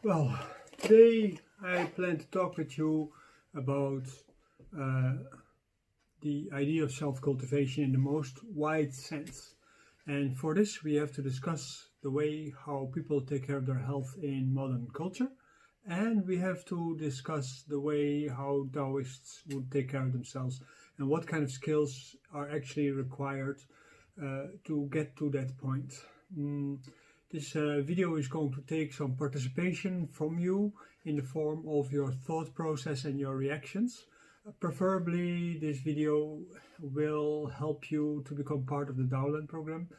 Well, today I plan to talk with you about the idea of self-cultivation in the most wide sense. And for this, we have to discuss the way how people take care of their health in modern culture. And we have to discuss the way how Taoists would take care of themselves and what kind of skills are actually required to get to that point. This video is going to take some participation from you in the form of your thought process and your reactions. Preferably, this video will help you to become part of the Daoland program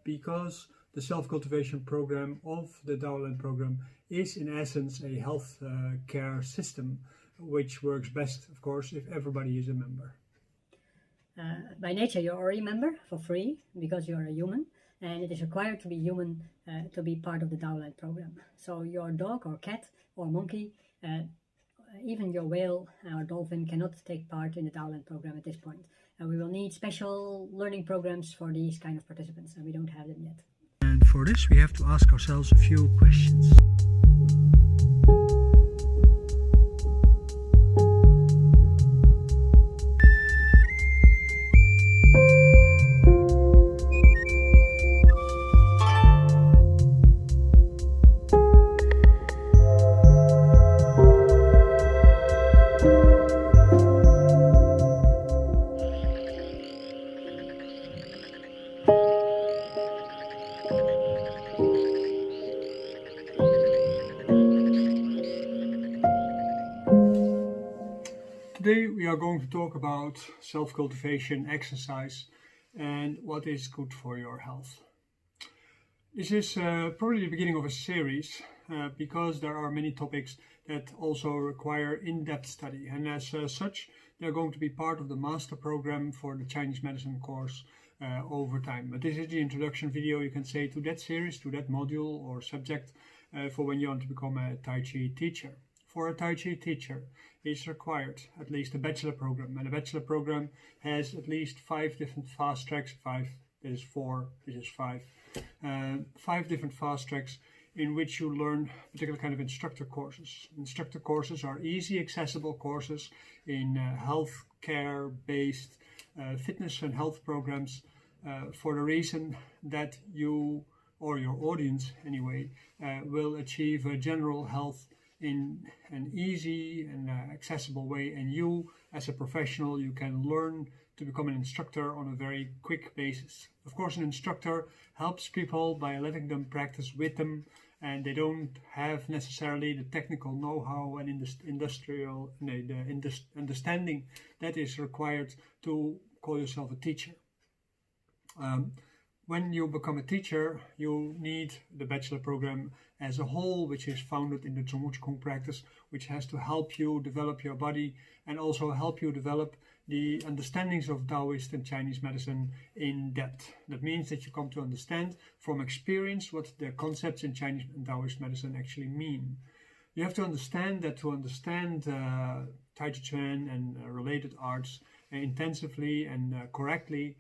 because the self-cultivation program of the Daoland program is in essence a health care system which works best, of course, if everybody is a member. By nature, you're already a member for free because you're a human. And it is required to be human to be part of the Daoland program. So your dog or cat or monkey, even your whale or dolphin cannot take part in the Daoland program at this point. We will need special learning programs for these kind of participants, and we don't have them yet. And for this, we have to ask ourselves a few questions. Today we are going to talk about self-cultivation, exercise, and what is good for your health. This is probably the beginning of a series because there are many topics that also require in-depth study, and as such they're going to be part of the master program for the Chinese medicine course over time. But this is the introduction video, you can say, to that series, to that module or subject for when you want to become a Tai Chi teacher. For a Tai Chi teacher, it's required at least a bachelor program, and a bachelor program has at least 5 different fast tracks. 5, this is 4, this is 5. 5 different fast tracks in which you learn particular kind of instructor courses. Instructor courses are easy, accessible courses in health care based fitness and health programs for the reason that you, or your audience anyway, will achieve a general health in an easy and accessible way, and you as a professional, you can learn to become an instructor on a very quick basis. Of course, an instructor helps people by letting them practice with them, and they don't have necessarily the technical know-how and understanding that is required to call yourself a teacher. When you become a teacher, you need the bachelor program as a whole, which is founded in the Zhongwu practice, which has to help you develop your body and also help you develop the understandings of Taoist and Chinese medicine in depth. That means that you come to understand from experience what the concepts in Chinese and Taoist medicine actually mean. You have to understand that to understand Tai Chi Chuan and related arts intensively and correctly,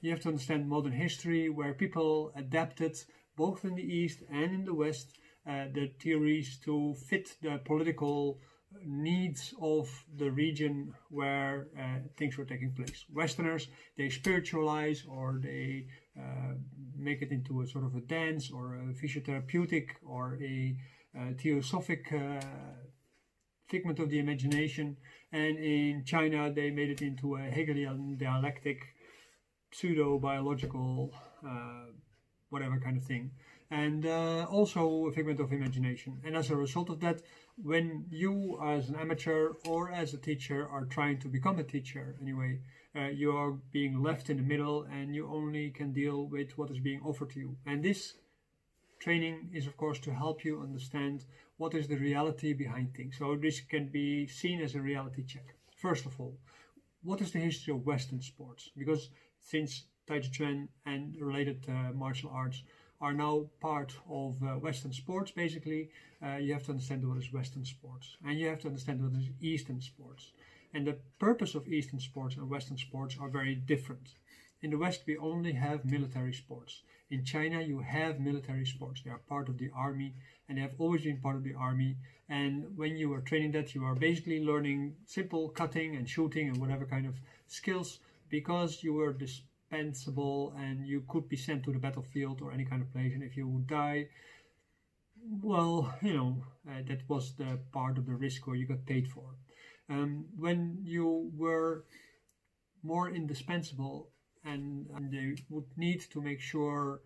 you have to understand modern history, where people adapted both in the East and in the West the theories to fit the political needs of the region where things were taking place. Westerners, they spiritualize, or they make it into a sort of a dance or a physiotherapeutic or a theosophic figment of the imagination, and in China they made it into a Hegelian dialectic pseudo-biological whatever kind of thing, and also a figment of imagination. And as a result of that, when you as an amateur or as a teacher are trying to become a teacher anyway, you are being left in the middle and you only can deal with what is being offered to you. And this training is of course to help you understand what is the reality behind things. So this can be seen as a reality check. First of all, what is the history of Western sports? Because since Tai Chi Chuan and related martial arts are now part of Western sports, basically, you have to understand what is Western sports, and you have to understand what is Eastern sports. And the purpose of Eastern sports and Western sports are very different. In the West, we only have military sports. In China, you have military sports. They are part of the army, and they have always been part of the army. And when you are training that, you are basically learning simple cutting and shooting and whatever kind of skills, because you were dispensable and you could be sent to the battlefield or any kind of place. And if you would die, well, that was the part of the risk where you got paid for. When you were more indispensable, and they would need to make sure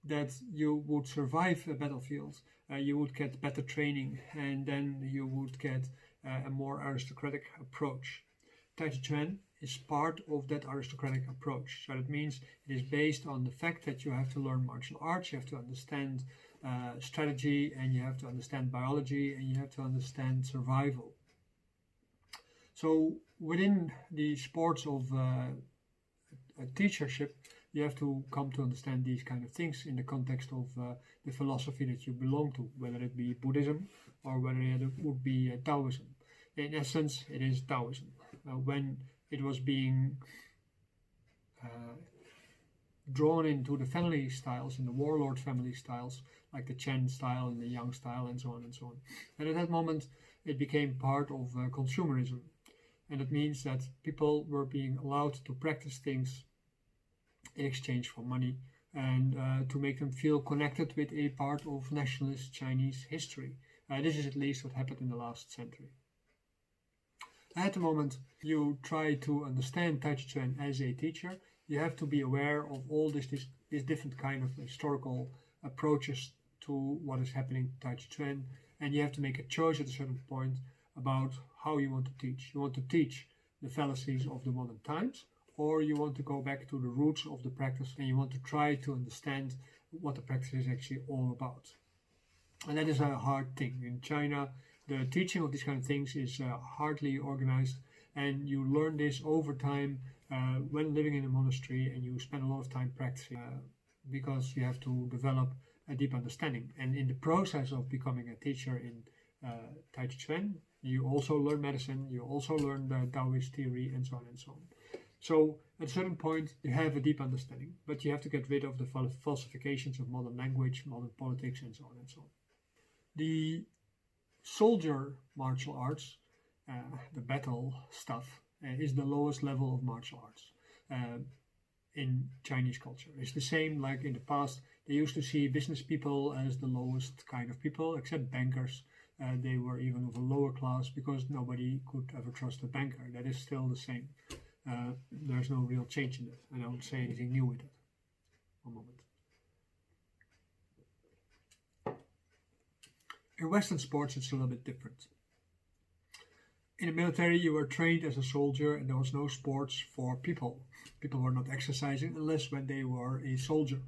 that you would survive a battlefield, you would get better training, and then you would get a more aristocratic approach. Tai Chi Chuan is part of that aristocratic approach. So that means it is based on the fact that you have to learn martial arts, you have to understand strategy, and you have to understand biology, and you have to understand survival. So within the sports of a teachership, you have to come to understand these kind of things in the context of the philosophy that you belong to, whether it be Buddhism or whether it would be Taoism. In essence, it is Taoism. When it was being drawn into the family styles, in the warlord family styles, like the Chen style and the Yang style and so on and so on. And at that moment, it became part of consumerism. And it means that people were being allowed to practice things in exchange for money, and to make them feel connected with a part of nationalist Chinese history. This is at least what happened in the last century. At the moment you try to understand Tai Chi Chuan as a teacher, you have to be aware of all these different kind of historical approaches to what is happening in Tai Chi Chuan, and you have to make a choice at a certain point about how you want to teach. You want to teach the fallacies of the modern times, or you want to go back to the roots of the practice and you want to try to understand what the practice is actually all about. And that is a hard thing. In China, the teaching of these kind of things is hardly organized, and you learn this over time when living in a monastery, and you spend a lot of time practicing because you have to develop a deep understanding. And in the process of becoming a teacher in Tai Chi Chuan, you also learn medicine, you also learn the Taoist theory, and so on and so on. So at a certain point you have a deep understanding, but you have to get rid of the falsifications of modern language, modern politics, and so on and so on. The soldier martial arts, the battle stuff, is the lowest level of martial arts in Chinese culture. It's the same like in the past. They used to see business people as the lowest kind of people, except bankers. They were even of a lower class because nobody could ever trust a banker. That is still the same. There's no real change in that. I don't say anything new with it. One moment. In Western sports, it's a little bit different. In the military, you were trained as a soldier, and there was no sports for people. People were not exercising unless when they were a soldier.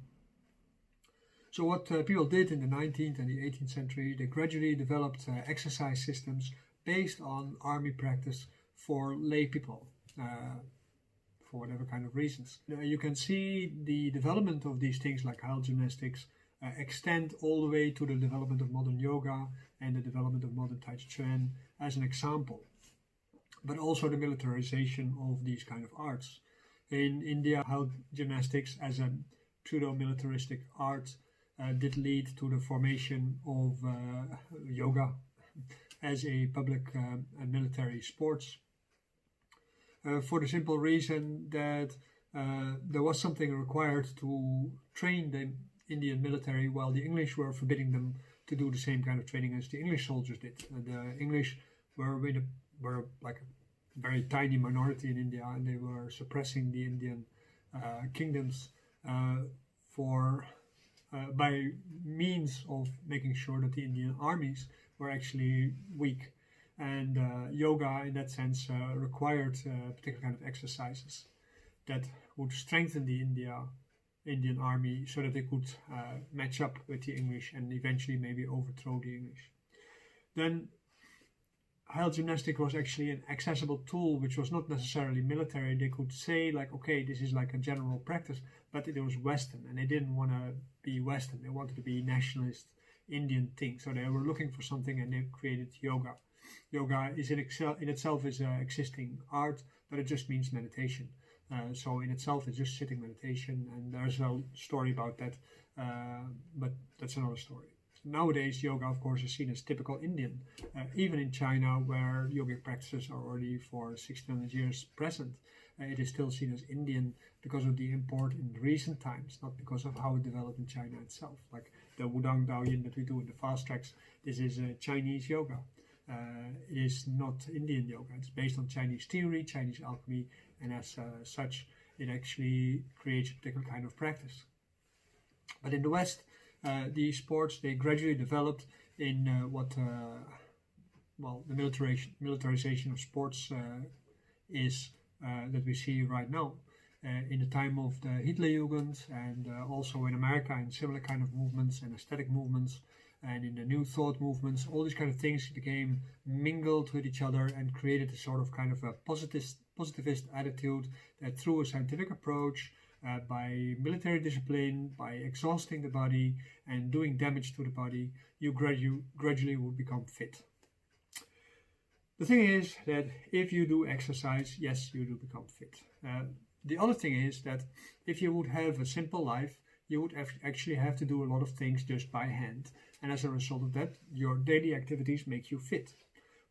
So what people did in the 19th and the 18th century, they gradually developed exercise systems based on army practice for lay people, for whatever kind of reasons. You can see the development of these things like Heil gymnastics extend all the way to the development of modern yoga and the development of modern Tai Chi Chuan as an example, but also the militarization of these kind of arts. In India, Heil gymnastics as a pseudo-militaristic art did lead to the formation of yoga as a public and military sports, for the simple reason that there was something required to train the Indian military, while the English were forbidding them to do the same kind of training as the English soldiers did. The English were like a very tiny minority in India, and they were suppressing the Indian kingdoms by means of making sure that the Indian armies were actually weak. And yoga, in that sense, required particular kind of exercises that would strengthen the Indian army so that they could match up with the English and eventually maybe overthrow the English. Then Heil gymnastic was actually an accessible tool which was not necessarily military. They could say like, okay, this is like a general practice, but it was Western, and they didn't want to be Western. They wanted to be nationalist Indian thing. So they were looking for something, and they created yoga. Yoga is in itself is an existing art, but it just means meditation. So in itself, it's just sitting meditation, and there's a story about that, but that's another story. Nowadays, yoga, of course, is seen as typical Indian. Even in China, where yogic practices are already for 1600 years present, it is still seen as Indian because of the import in recent times, not because of how it developed in China itself. Like the Wudang Daoyin that we do in the fast tracks, this is Chinese yoga. It is not Indian yoga. It's based on Chinese theory, Chinese alchemy, and as such, it actually creates a particular kind of practice. But in the West, these sports, they gradually developed in the militarization of sports is that we see right now. In the time of the Hitlerjugend, and also in America, in similar kind of movements and aesthetic movements, and in the New Thought movements, all these kind of things became mingled with each other and created a sort of kind of a positivist attitude that through a scientific approach, by military discipline, by exhausting the body and doing damage to the body, you gradually will become fit. The thing is that if you do exercise, yes, you do become fit. The other thing is that if you would have a simple life, you would actually have to do a lot of things just by hand. And as a result of that, your daily activities make you fit.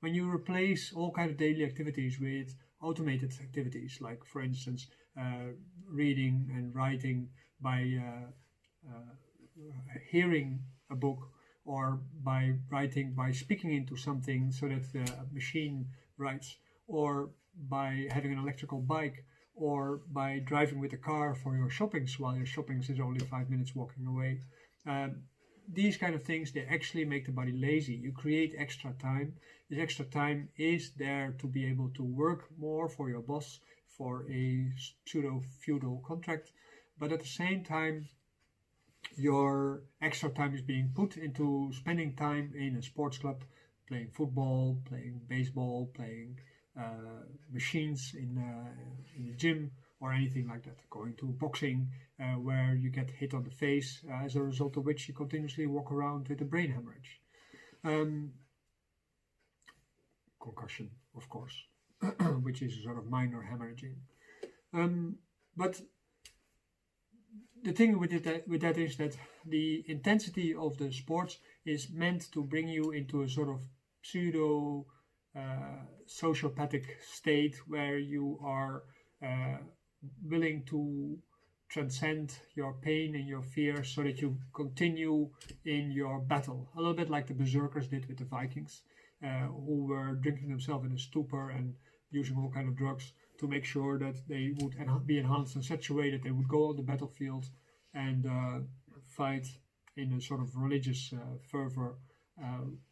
When you replace all kind of daily activities with automated activities, like for instance, reading and writing by hearing a book, or by writing by speaking into something so that the machine writes, or by having an electrical bike, or by driving with a car for your shoppings while your shoppings is only 5 minutes walking away. These kind of things, they actually make the body lazy. You create extra time. This extra time is there to be able to work more for your boss for a pseudo-feudal contract, but at the same time, your extra time is being put into spending time in a sports club, playing football, playing baseball, playing machines in the gym, or anything like that. Going to boxing, where you get hit on the face, as a result of which you continuously walk around with a brain hemorrhage. Concussion, of course, which is a sort of minor hemorrhaging. But the thing with that is that the intensity of the sports is meant to bring you into a sort of pseudo sociopathic state where you are willing to transcend your pain and your fear so that you continue in your battle. A little bit like the berserkers did with the Vikings, who were drinking themselves in a stupor and using all kind of drugs to make sure that they would be enhanced in such a way that they would go on the battlefield and fight in a sort of religious fervor,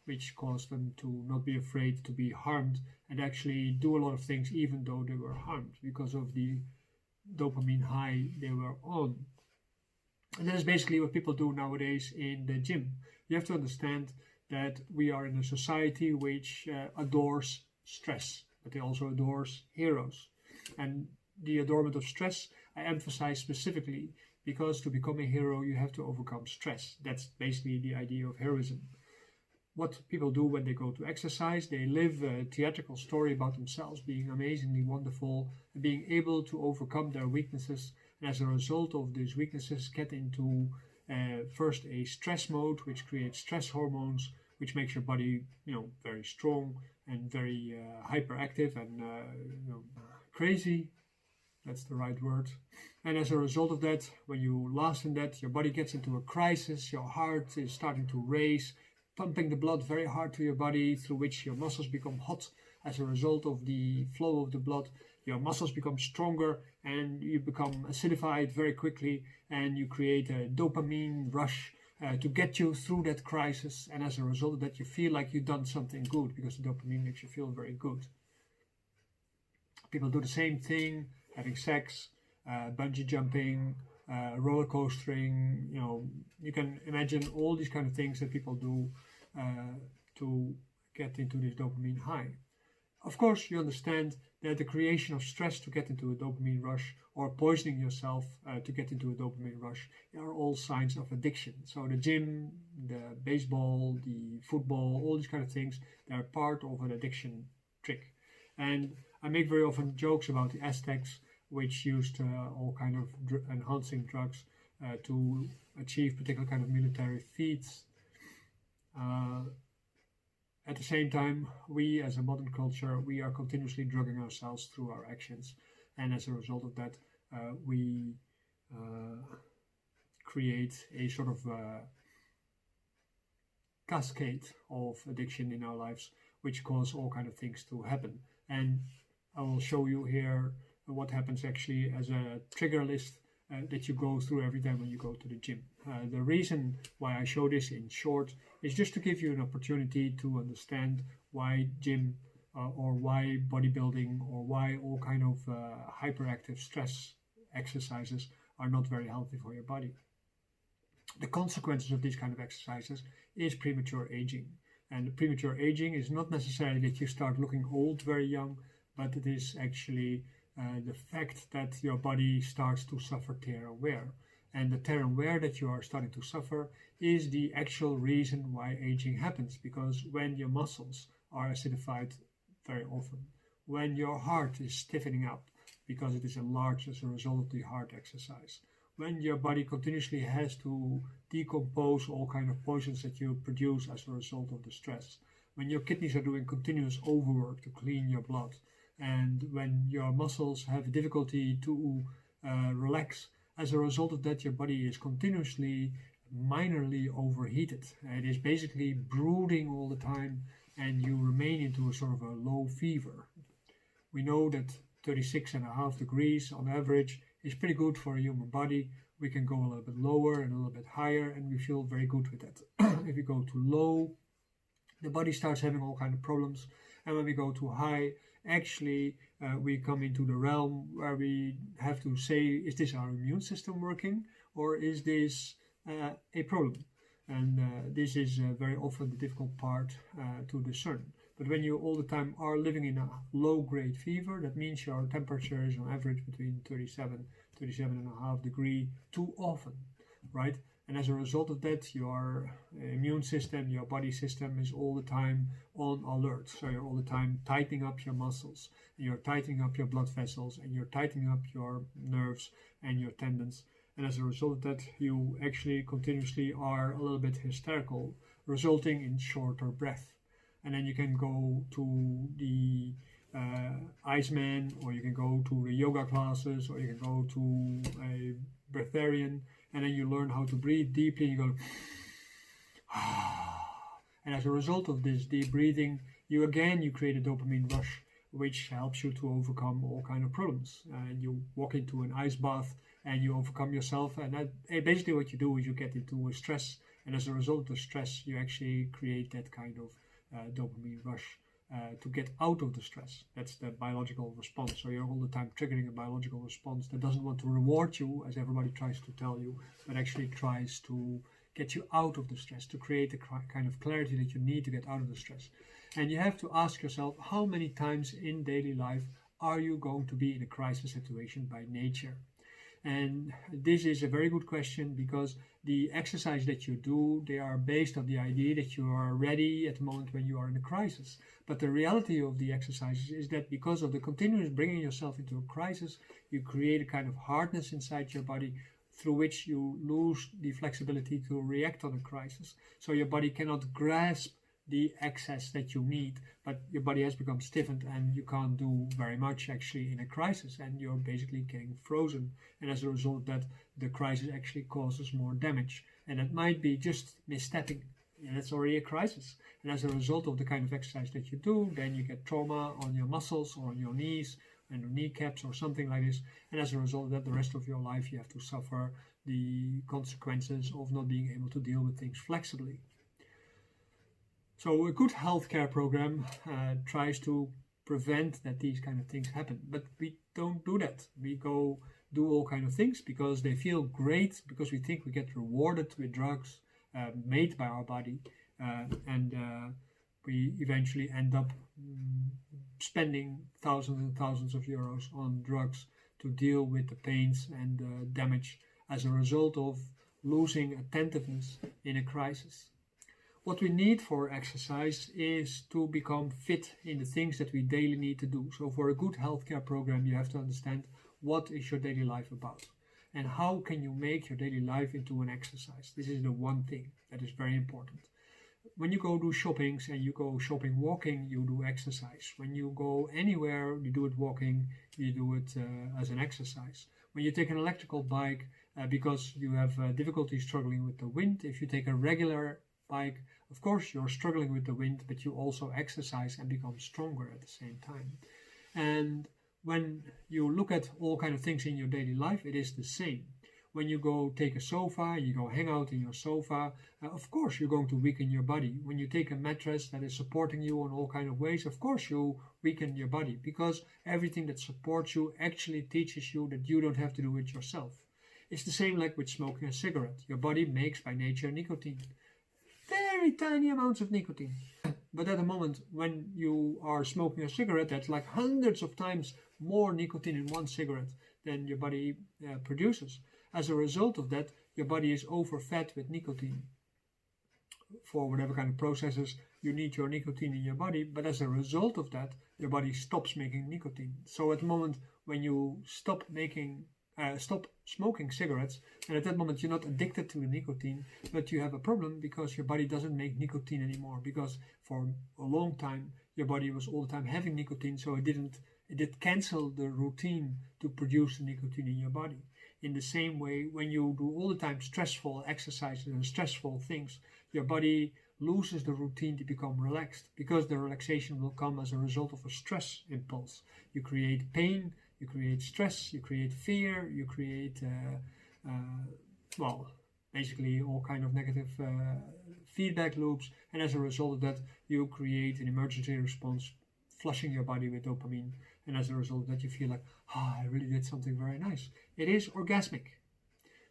which caused them to not be afraid to be harmed and actually do a lot of things even though they were harmed because of the dopamine high they were on. And that is basically what people do nowadays in the gym. You have to understand that we are in a society which adores stress, but it also adores heroes. And the adornment of stress I emphasize specifically because to become a hero you have to overcome stress. That's basically the idea of heroism. What people do when they go to exercise, they live a theatrical story about themselves being amazingly wonderful and being able to overcome their weaknesses, and as a result of these weaknesses get into first a stress mode, which creates stress hormones, which makes your body very strong and very hyperactive and crazy. That's the right word. And as a result of that, when you last in that, your body gets into a crisis, your heart is starting to race, pumping the blood very hard to your body, through which your muscles become hot. As a result of the flow of the blood, your muscles become stronger and you become acidified very quickly, and you create a dopamine rush to get you through that crisis. And as a result of that, you feel like you've done something good because the dopamine makes you feel very good. People do the same thing, having sex, bungee jumping, roller coastering. You can imagine all these kind of things that people do to get into this dopamine high. Of course, you understand that the creation of stress to get into a dopamine rush, or poisoning yourself to get into a dopamine rush, are all signs of addiction. So the gym, the baseball, the football, all these kind of things, they're part of an addiction trick. And I make very often jokes about the Aztecs, which used all kind of enhancing drugs to achieve particular kind of military feats. At the same time, we as a modern culture, we are continuously drugging ourselves through our actions, and as a result of that, we create a sort of cascade of addiction in our lives, which cause all kind of things to happen. And I will show you here what happens actually as a trigger list that you go through every time when you go to the gym. The reason why I show this in short is just to give you an opportunity to understand why gym or why bodybuilding or why all kind of hyperactive stress exercises are not very healthy for your body. The consequences of these kind of exercises is premature aging. And premature aging is not necessarily that you start looking old very young, but it is actually the fact that your body starts to suffer tear and wear. And the tear and wear that you are starting to suffer is the actual reason why aging happens, because when your muscles are acidified very often, when your heart is stiffening up because it is enlarged as a result of the heart exercise, when your body continuously has to decompose all kind of poisons that you produce as a result of the stress, when your kidneys are doing continuous overwork to clean your blood, and when your muscles have difficulty to relax, as a result of that your body is continuously minorly overheated. It is basically brooding all the time and you remain into a sort of a low fever. We know that 36.5 degrees on average is pretty good for a human body. We can go a little bit lower and a little bit higher and we feel very good with that. If we go too low, the body starts having all kind of problems, and when we go too high, actually we come into the realm where we have to say, is this our immune system working, or is this a problem? And this is very often the difficult part to discern. But when you all the time are living in a low-grade fever, that means your temperature is on average between 37.5 degrees too often, right? And as a result of that, your immune system, your body system is all the time on alert. So you're all the time tightening up your muscles, and you're tightening up your blood vessels, and you're tightening up your nerves and your tendons. And as a result of that, you actually continuously are a little bit hysterical, resulting in shorter breath. And then you can go to the Iceman, or you can go to the yoga classes, or you can go to a breatharian, and then you learn how to breathe deeply, and you go and as a result of this deep breathing, you create a dopamine rush, which helps you to overcome all kind of problems. And you walk into an ice bath and you overcome yourself, and basically what you do is you get into a stress, and as a result of the stress you actually create that kind of dopamine rush to get out of the stress. That's the biological response. So you're all the time triggering a biological response that doesn't want to reward you, as everybody tries to tell you, but actually tries to get you out of the stress, to create the kind of clarity that you need to get out of the stress. And you have to ask yourself, how many times in daily life are you going to be in a crisis situation by nature? And this is a very good question, because the exercise that you do, they are based on the idea that you are ready at the moment when you are in a crisis. But the reality of the exercises is that because of the continuous bringing yourself into a crisis, you create a kind of hardness inside your body through which you lose the flexibility to react on a crisis. So your body cannot grasp the access that you need, but your body has become stiffened and you can't do very much actually in a crisis, and you're basically getting frozen. And as a result of that, the crisis actually causes more damage, and it might be just misstepping, and that's already a crisis. And as a result of the kind of exercise that you do, then you get trauma on your muscles or on your knees and your kneecaps or something like this, and as a result of that, the rest of your life you have to suffer the consequences of not being able to deal with things flexibly. So a good healthcare program tries to prevent that these kind of things happen, but we don't do that. We go do all kind of things because they feel great, because we think we get rewarded with drugs made by our body, and we eventually end up spending thousands and thousands of euros on drugs to deal with the pains and damage as a result of losing attentiveness in a crisis. What we need for exercise is to become fit in the things that we daily need to do. So for a good healthcare program, you have to understand what is your daily life about? And how can you make your daily life into an exercise? This is the one thing that is very important. When you go do shoppings and you go shopping walking, you do exercise. When you go anywhere, you do it walking, you do it as an exercise. When you take an electrical bike because you have difficulty struggling with the wind, if you take a regular bike, of course you're struggling with the wind, but you also exercise and become stronger at the same time. And when you look at all kind of things in your daily life, it is the same. When you go take a sofa, you go hang out in your sofa, of course you're going to weaken your body. When you take a mattress that is supporting you in all kind of ways, of course you weaken your body, because everything that supports you actually teaches you that you don't have to do it yourself. It's the same like with smoking a cigarette. Your body makes by nature nicotine. Very tiny amounts of nicotine. But at the moment when you are smoking a cigarette, that's like hundreds of times more nicotine in one cigarette than your body produces. As a result of that, your body is overfed with nicotine. For whatever kind of processes, you need your nicotine in your body, but as a result of that, your body stops making nicotine. So at the moment when you stop smoking cigarettes, and at that moment you're not addicted to the nicotine, but you have a problem because your body doesn't make nicotine anymore, because for a long time your body was all the time having nicotine, so it did cancel the routine to produce the nicotine in your body. In the same way, when you do all the time stressful exercises and stressful things, your body loses the routine to become relaxed, because the relaxation will come as a result of a stress impulse. You create pain, you create stress, you create fear, you create, basically all kind of negative feedback loops, and as a result of that, you create an emergency response, flushing your body with dopamine, and as a result of that, you feel like, I really did something very nice. It is orgasmic.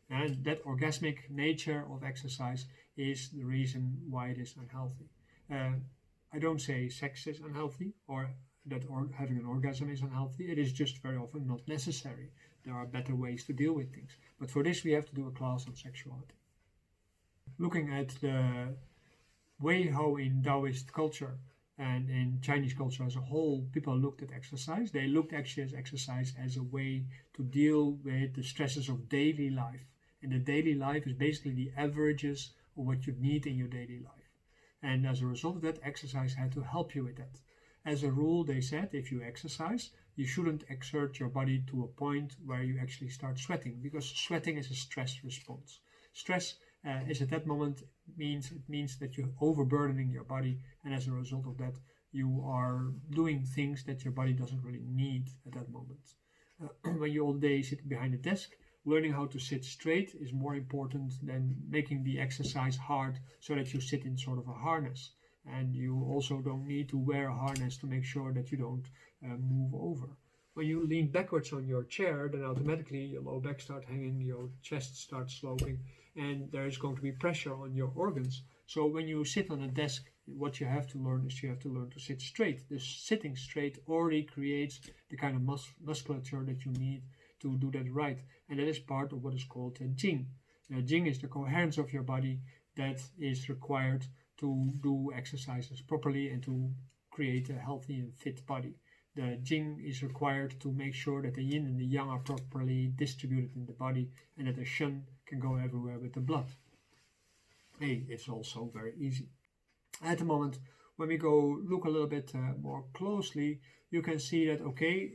And that orgasmic nature of exercise is the reason why it is unhealthy. I don't say sex is unhealthy or that having an orgasm is unhealthy. It is just very often not necessary. There are better ways to deal with things. But for this, we have to do a class on sexuality. Looking at the way how in Taoist culture and in Chinese culture as a whole, people looked at exercise. They looked actually at exercise as a way to deal with the stresses of daily life. And the daily life is basically the averages of what you need in your daily life. And as a result of that, exercise had to help you with that. As a rule, they said, if you exercise, you shouldn't exert your body to a point where you actually start sweating, because sweating is a stress response. Stress is at that moment means that you're overburdening your body, and as a result of that, you are doing things that your body doesn't really need at that moment. When you all day sit behind a desk, learning how to sit straight is more important than making the exercise hard so that you sit in sort of a harness. And you also don't need to wear a harness to make sure that you don't move over. When you lean backwards on your chair, then automatically your low back starts hanging, your chest starts sloping, and there is going to be pressure on your organs. So when you sit on a desk, what you have to learn is you have to learn to sit straight. This sitting straight already creates the kind of musculature that you need to do that right. And that is part of what is called Jing. Jing is the coherence of your body that is required to do exercises properly and to create a healthy and fit body. The Jing is required to make sure that the yin and the yang are properly distributed in the body and that the shen can go everywhere with the blood. Hey, it's also very easy. At the moment, when we go look a little bit more closely, you can see that, okay,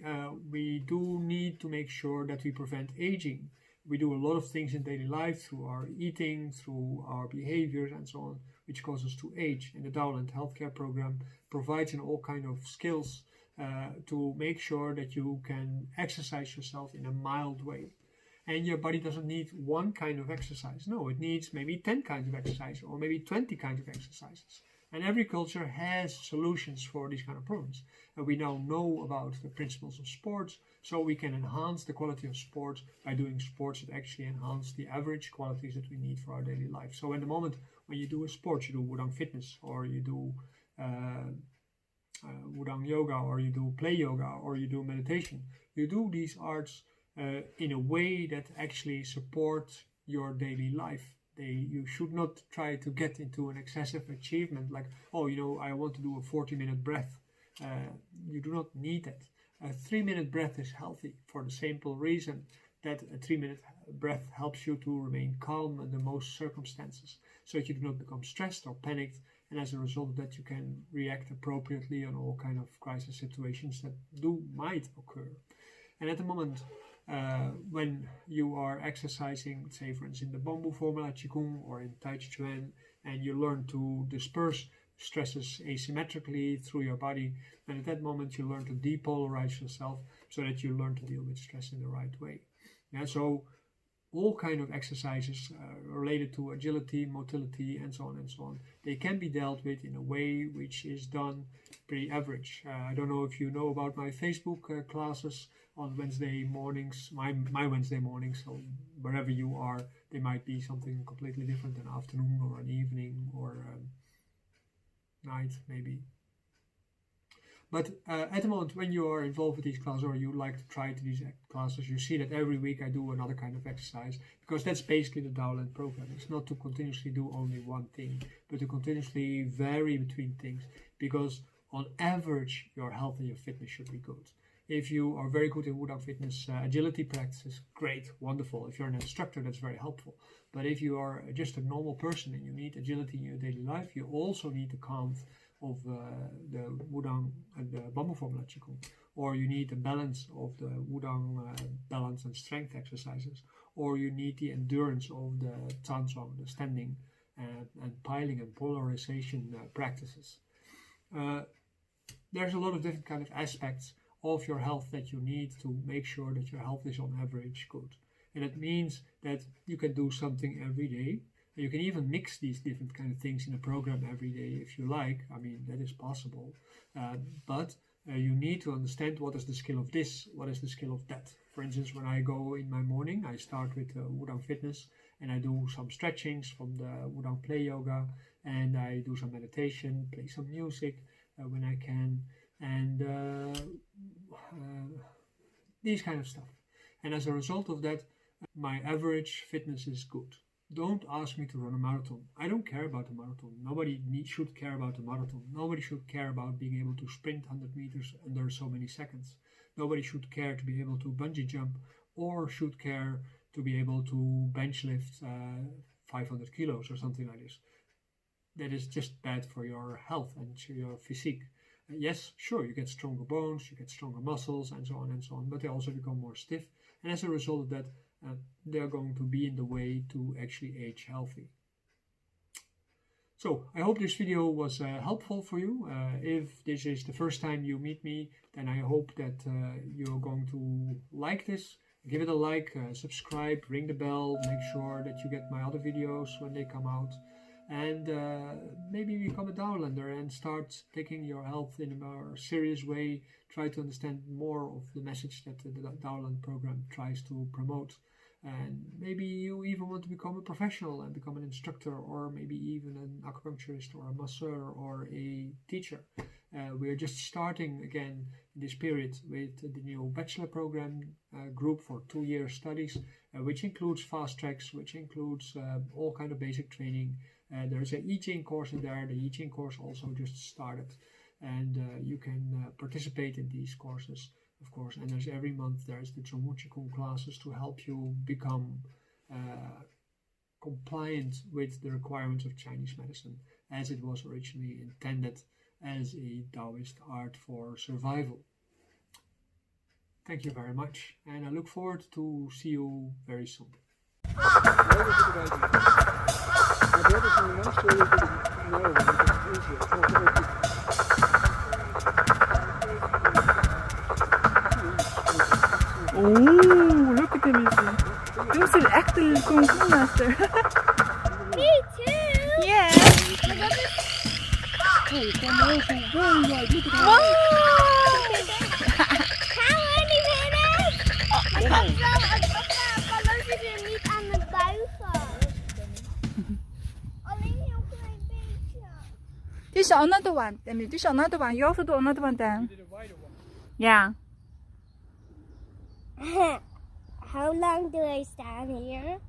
we do need to make sure that we prevent aging. We do a lot of things in daily life through our eating, through our behaviors and so on, which cause us to age. And the Daoland healthcare program provides in all kind of skills to make sure that you can exercise yourself in a mild way. And your body doesn't need one kind of exercise. No, it needs maybe 10 kinds of exercise or maybe 20 kinds of exercises. And every culture has solutions for these kind of problems. And we now know about the principles of sports, so we can enhance the quality of sports by doing sports that actually enhance the average qualities that we need for our daily life. So in the moment when you do a sport, you do Wudang fitness, or you do Wudang yoga, or you do play yoga, or you do meditation. You do these arts in a way that actually supports your daily life. You should not try to get into an excessive achievement like, oh, I want to do a 40-minute breath. You do not need that. A 3-minute breath is healthy for the simple reason that a 3-minute breath helps you to remain calm under most circumstances, so that you do not become stressed or panicked, and as a result of that you can react appropriately on all kind of crisis situations that might occur. And at the moment, when you are exercising, say for instance in the bamboo formula Qigong or in Tai Chi Chuan, and you learn to disperse stresses asymmetrically through your body, and at that moment you learn to depolarize yourself so that you learn to deal with stress in the right way. Yeah, so all kind of exercises related to agility, motility, and so on, they can be dealt with in a way which is done pretty average. I don't know if you know about my Facebook classes on Wednesday mornings, my Wednesday mornings, so wherever you are, they might be something completely different, an afternoon or an evening or night maybe. But at the moment when you are involved with these classes or you like to try these classes, you see that every week I do another kind of exercise, because that's basically the Daoland program. It's not to continuously do only one thing, but to continuously vary between things, because on average your health and your fitness should be good. If you are very good in Wudang fitness agility practices, great, wonderful. If you're an instructor, that's very helpful. But if you are just a normal person and you need agility in your daily life, you also need the calm of the Wudang and the bamboo formula Qigong, or you need the balance of the Wudang balance and strength exercises, or you need the endurance of the Tanzhuang, the standing and piling and polarization practices. There's a lot of different kind of aspects of your health that you need to make sure that your health is on average good. And it means that you can do something every day. You can even mix these different kind of things in a program every day if you like. I mean, that is possible. But you need to understand what is the skill of this, what is the skill of that. For instance, when I go in my morning, I start with Wudang fitness and I do some stretchings from the Wudang play yoga, and I do some meditation, play some music when I can, and these kind of stuff. And as a result of that, my average fitness is good. Don't ask me to run a marathon. I don't care about a marathon. Nobody should care about a marathon. Nobody should care about being able to sprint 100 meters under so many seconds. Nobody should care to be able to bungee jump, or should care to be able to bench lift 500 kilos or something like this. That is just bad for your health and your physique. Yes, sure, you get stronger bones, you get stronger muscles, and so on, but they also become more stiff. And as a result of that, they are going to be in the way to actually age healthy. So I hope this video was helpful for you. If this is the first time you meet me, then I hope that you're going to like this. Give it a like, subscribe, ring the bell, make sure that you get my other videos when they come out. And maybe become a Daolander and start taking your health in a more serious way. Try to understand more of the message that the Daoland program tries to promote. And maybe you even want to become a professional and become an instructor, or maybe even an acupuncturist or a masseur or a teacher. We're just starting again in this period with the new bachelor program group for 2-year studies, which includes fast tracks, which includes all kind of basic training. There's an I Ching course in there. The I Ching course also just started, and you can participate in these courses, of course. And there's every month there's the Zhongmu Qigong classes to help you become compliant with the requirements of Chinese medicine, as it was originally intended as a Taoist art for survival. Thank you very much, and I look forward to see you very soon. Oh, look at him. This is actually Kung Fu Master. Me too. Yeah. Whoa! Gaan we niet winnen? Ik had wel een horloge niet aan het buigen. Alleen heel klein beetje. This is another one. This is another one. You also do another one then. You did a wider one. Yeah. How long do I stand here?